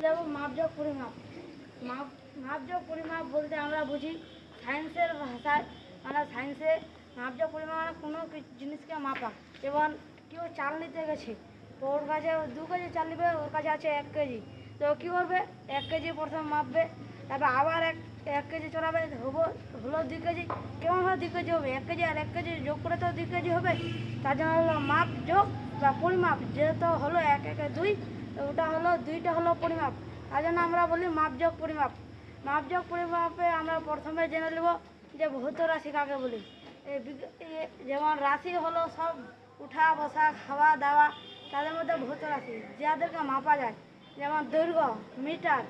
দেখো মাপজোক পরিমাপ। মাপজোক পরিমাপ বলতে আমরা বুঝি সায়েন্সের ভাষায়, মানে সায়েন্সে মাপজোক পরিমাপ মানে কোনো জিনিসকে মাপা। যেমন কেউ চাল নিতে গেছে, তো ওর কাছে 2 কেজি চাল নিবে, ওর কাছে আছে 1 কেজি, তো কী করবে 1 কেজি প্রথমে মাপবে, তারপর আবার এক কেজি চড়াবে, হলো 2 কেজি। কেমনভাবে 2 কেজি হবে? 1 কেজি আর 1 কেজি যোগ করে তো 2 কেজি হবে। তার জন্য হলো মাপ যোগ বা পরিমাপ, যেহেতু হলো 1 1 2, ওটা হলো 2টা হলো পরিমাপ। তার জন্য আমরা বলি মাপজোক পরিমাপ। মাপজোক পরিমাপে আমরা প্রথমে জেনে নেব যে ভৌত রাশি কাকে বলি। যেমন রাশি হলো সব উঠা বসা খাওয়া দাওয়া, তাদের মধ্যে ভৌত রাশি যাদেরকে মাপা যায়। যেমন দৈর্ঘ্য, মিটার,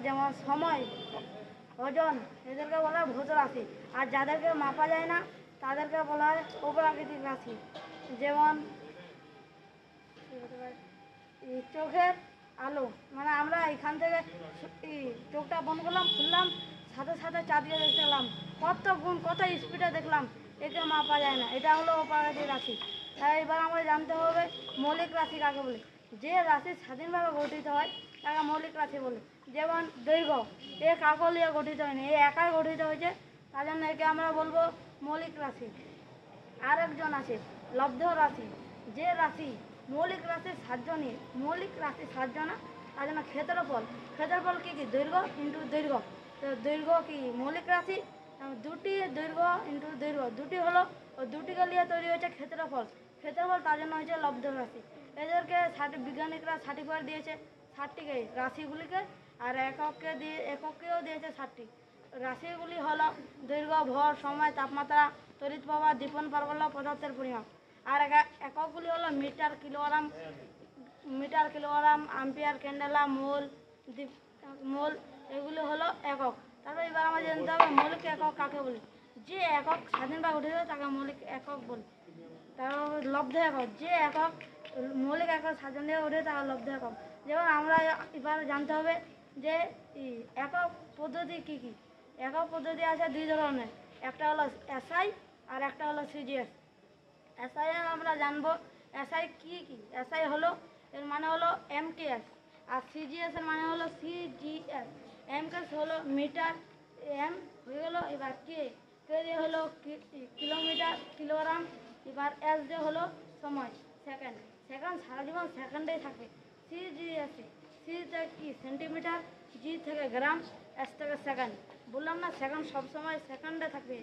যেমন সময়, ওজন, এদেরকে বলা হয় ভৌত রাশি। আর যাদেরকে মাপা যায় না তাদেরকে বলা হয় অপ্রাকৃতিক রাশি। যেমন চোখের আলো, মানে আমরা এখান থেকে চোখটা বন্ধ করলাম, খুললাম, সাথে সাথে চাঁদকে দেখতে পেলাম, কত গুণ কত স্পিডে দেখলাম, একে মাপা যায় না, এটা হলো অপ্রাকৃতিক রাশি। তাই এবার আমরা জানতে হবে মৌলিক রাশি কাকে বলে। যে রাশি স্বাধীনভাবে গঠিত হয় তাকে মৌলিক রাশি বলে। যেমন দৈর্ঘ্য, এ কাকে নিয়ে গঠিত হয়নি, এ একাই গঠিত হয়েছে, তার জন্য একে আমরা বলবো মৌলিক রাশি। আরেকজন আছে লব্ধ রাশি, যে রাশি মৌলিক রাশির সাহায্য নিয়ে, মৌলিক রাশির সাহায্য না, তার জন্য ক্ষেত্রফল। ক্ষেত্রফল কি দৈর্ঘ্য ইন্টু দৈর্ঘ্য, তো দৈর্ঘ্য কি মৌলিক রাশি, দুটি দৈর্ঘ্য ইন্টু দৈর্ঘ্য, দুটি হলো, ও দুটিকে নিয়ে তৈরি হয়েছে ক্ষেত্রফল। ক্ষেত্রফল তার জন্য হয়েছে লব্ধ রাশি। এদেরকে বিজ্ঞানিকরা সার্টিফিকেট দিয়েছে 60টিকে রাশিগুলিকে, আর একককেও দিয়েছে 60টি। রাশিগুলি হলো দৈর্ঘ্য, ভর, সময়, তাপমাত্রা, তড়িৎ প্রবাহ, দীপন পারগল্য, পদার্থের পরিমাপ। আর এককগুলি হলো মিটার, কিলোগ্রাম, আম্পিয়ার, ক্যান্ডেলা, মোল, এগুলি হলো একক। তারপর এবার আমরা জানতে হবে মৌলিক একক কাকে বলি। যে একক স্বাধীনভাবে উঠে যায় তাকে মৌলিক একক বলি। তারপর লব্ধ একক, যে একক মৌলিক একক স্বাধীনভাবে উঠে তাকে লব্ধ একক। যেমন আমরা এবার জানতে হবে যে একক পদ্ধতি কী কী। একক পদ্ধতি আছে 2 ধরনের, একটা হলো এসআই আর একটা হলো সিজিএস। এসআই আমরা জানবো এসআই কী কী। এসআই হলো, এর মানে হলো এমকেএস, আর সিজিএস এর মানে হলো সিজিএস। এমকেএস হলো মিটার, এম হয়ে গেলো, এবার কে দিয়ে হলো কিলোমিটার, কিলোগ্রাম, এবার এস দিয়ে হলো সময়, সেকেন্ড। সেকেন্ড সারা জীবন সেকেন্ডেই থাকে। সিজিএস, সি থেকে কি সেন্টিমিটার, জি থেকে গ্রাম, এস থেকে সেকেন্ড। বললাম না সেকেন্ড সবসময় সেকেন্ডে থাকে।